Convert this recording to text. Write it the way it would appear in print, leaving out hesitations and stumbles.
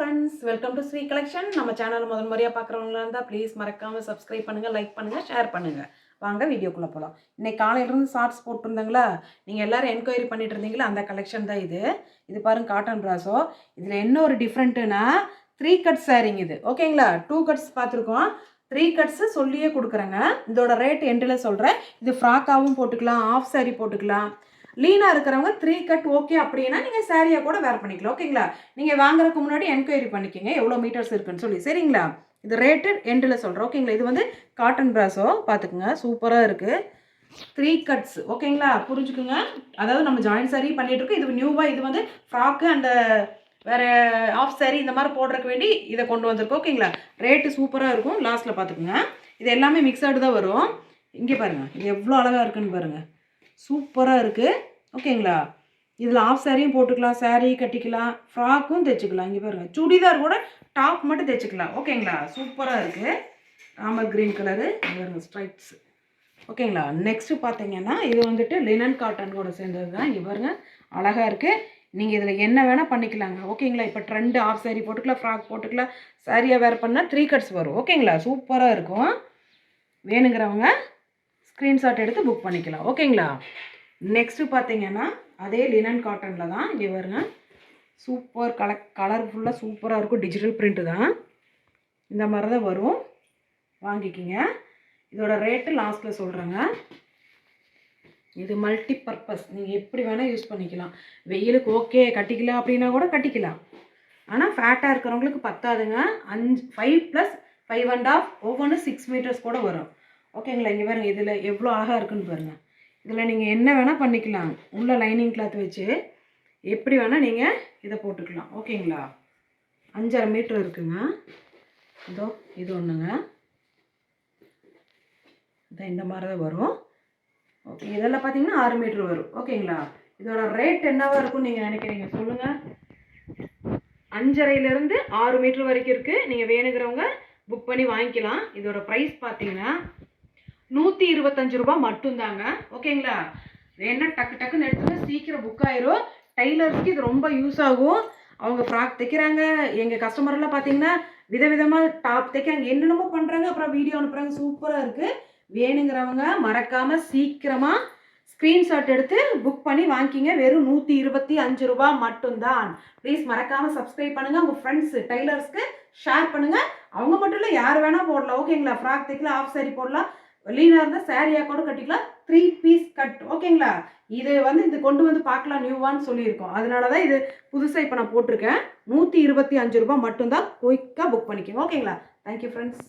Friends, welcome to Sri collection. நம்ம channel முதல் முறையாக பார்க்குறவங்களா இருந்தால் ப்ளீஸ் மறக்காமல் சப்ஸ்கிரைப் பண்ணுங்கள், லைக் பண்ணுங்கள், ஷேர் பண்ணுங்கள். வாங்க வீடியோக்குள்ளே போகலாம். இன்றைக்கி காலையிலேருந்து ஷார்ட்ஸ் போட்டிருந்தாங்களா, நீங்கள் எல்லோரும் என்கொயரி பண்ணிட்டு இருந்தீங்களா, அந்த கலெக்ஷன் தான் இது. இது பாருங்கள், காட்டன் ப்ராஸோ. இதில் என்ன ஒரு டிஃப்ரெண்ட்டுனா 3 கட்ஸ் சாரிங்க இது. ஓகேங்களா, 2 கட்ஸ் பார்த்துருக்கோம், 3 கட்ஸு சொல்லியே கொடுக்குறேங்க. இதோட ரேட் எண்டில் சொல்கிறேன். இது ஃப்ராக்காகவும் போட்டுக்கலாம், ஆஃப் சாரி போட்டுக்கலாம். லீனாக இருக்கிறவங்க 3 கட் ஓகே அப்படின்னா நீங்கள் சாரியாக கூட வேர் பண்ணிக்கலாம். ஓகேங்களா, நீங்கள் வாங்குறதுக்கு முன்னாடி என்கொயரி பண்ணிக்கோங்க எவ்வளோ மீட்டர்ஸ் இருக்குன்னு சொல்லி. சரிங்களா, இது ரேட்டு எண்டில் சொல்கிறேன். ஓகேங்களா, இது வந்து காட்டன் ப்ராஸோ பார்த்துக்குங்க, சூப்பராக இருக்குது. 3 கட்ஸ் ஓகேங்களா, புரிஞ்சுக்குங்க. அதாவது நம்ம ஜாயின்ட் சாரி பண்ணிகிட்ருக்கோம். இது நியூவாக இது வந்து ஃப்ராக்கு அண்ட் வேறு ஆஃப் சாரி இந்த மாதிரி போடுறதுக்கு வேண்டி இதை கொண்டு வந்திருக்கோம். ஓகேங்களா, ரேட்டு சூப்பராக இருக்கும். லாஸ்ட்டில் பார்த்துக்குங்க. இது எல்லாமே மிக்சடு தான் வரும். இங்கே பாருங்கள், இது எவ்வளோ அழகாக இருக்குன்னு பாருங்கள், சூப்பராக இருக்குது. ஓகேங்களா, இதில் ஆஃப் சாரியும் போட்டுக்கலாம், சாரீ கட்டிக்கலாம், ஃப்ராக்கும் தைச்சிக்கலாம். இங்கே பாருங்கள், சுடிதார் கூட டாப் மட்டும் தைச்சிக்கலாம். ஓகேங்களா, சூப்பராக இருக்குது. ராமர் க்ரீன் கலரு பாருங்கள், ஸ்ட்ரைப்ஸ். ஓகேங்களா, நெக்ஸ்ட்டு பார்த்தீங்கன்னா இது வந்துட்டு லினன் காட்டன் கூட சேர்ந்தது தான். இங்கே பாருங்கள், அழகாக இருக்குது. நீங்கள் இதில் என்ன வேணால் பண்ணிக்கலாங்க. ஓகேங்களா, இப்போ ட்ரெண்டு ஆஃப் சாரி போட்டுக்கலாம், ஃப்ராக் போட்டுக்கலாம், சாரியாக வேர் பண்ணால் 3 கட்ஸ் வரும். ஓகேங்களா, சூப்பராக இருக்கும். வேணுங்கிறவங்க ஸ்க்ரீன்ஷாட் எடுத்து புக் பண்ணிக்கலாம். ஓகேங்களா, நெக்ஸ்ட்டு பார்த்தீங்கன்னா அதே லினன் காட்டனில் தான். இங்கே பாருங்க, சூப்பர் கலர்ஃபுல்லாக சூப்பராக இருக்கும். டிஜிட்டல் பிரிண்ட்டு தான், இந்த மாதிரி தான் வரும். வாங்கிக்கிங்க. இதோட ரேட்டு லாஸ்ட்டில் சொல்கிறேங்க. இது மல்டி பர்பஸ், நீங்கள் எப்படி வேணால் யூஸ் பண்ணிக்கலாம். வெயிலுக்கு ஓகே கட்டிக்கலாம் அப்படின்னா கூட கட்டிக்கலாம். ஆனால் ஃபேட்டாக இருக்கிறவங்களுக்கு பத்தாதுங்க. 5 + 5 1/2 ஒவ்வொன்று 6 மீட்டர்ஸ் கூட வரும். ஓகேங்களா, இங்கே பாருங்கள், இதில் எவ்வளோ அழகாக இருக்குன்னு பாருங்கள். இதில் நீங்கள் என்ன வேணால் பண்ணிக்கலாம். உள்ள லைனிங் கிளாத் வச்சு எப்படி வேணால் நீங்கள் இதை போட்டுக்கலாம். ஓகேங்களா, 5.5 மீட்டர் இருக்குங்க. இதோ இது ஒன்றுங்க, இதான் இந்த மாதிரி தான் வரும். ஓகே, இதெல்லாம் பார்த்தீங்கன்னா 6 மீட்டர் வரும். ஓகேங்களா, இதோட ரேட் என்னவாக இருக்கும்னு நீங்கள் நினைக்கிறீங்க சொல்லுங்கள். 5.5லேருந்து 6 மீட்டர் வரைக்கும் இருக்குது. நீங்கள் வேணுங்கிறவங்க புக் பண்ணி வாங்கிக்கலாம். இதோட ப்ரைஸ் பார்த்தீங்கன்னா 125 ரூபா மட்டும்தாங்க. ஓகேங்களா, வேணா டக்கு டக்குன்னு எடுத்துங்க, சீக்கிரம் புக் ஆயிரும். டைலர்ஸ்க்கு இது ரொம்ப யூஸ் ஆகும். அவங்க ஃப்ராக் தைக்கிறாங்க. எங்கள் கஸ்டமர்லாம் பார்த்தீங்கன்னா விதவிதமாக டாப் தைக்கிறாங்க, என்னென்னமோ பண்ணுறாங்க, அப்புறம் வீடியோ அனுப்புகிறாங்க. சூப்பராக இருக்குது. வேணுங்கிறவங்க மறக்காமல் சீக்கிரமாக ஸ்க்ரீன்ஷாட் எடுத்து புக் பண்ணி வாங்கிக்கிங்க. வெறும் 125 ரூபா மட்டும்தான். ப்ளீஸ் மறக்காமல் சப்ஸ்கிரைப் பண்ணுங்கள். உங்கள் ஃப்ரெண்ட்ஸு டைலர்ஸ்க்கு ஷேர் பண்ணுங்கள். அவங்க மட்டும் இல்லை, யார் வேணால் போடலாம். ஓகேங்களா, ஃப்ராக் தைக்கலாம், ஆஃப் சாரி போடலாம், லீனாக இருந்தால் சாரியாக கூட கட்டிக்கலாம். 3 பீஸ் கட். ஓகேங்களா, இது வந்து இது கொண்டு வந்து பார்க்கலாம் நியூவான்னு சொல்லியிருக்கோம். அதனால தான் இது புதுசாக இப்போ நான் போட்டிருக்கேன். 125 ரூபா மட்டும்தான். குயிக்காக புக் பண்ணிக்கோங்க. ஓகேங்களா, தேங்க்யூ ஃப்ரெண்ட்ஸ்.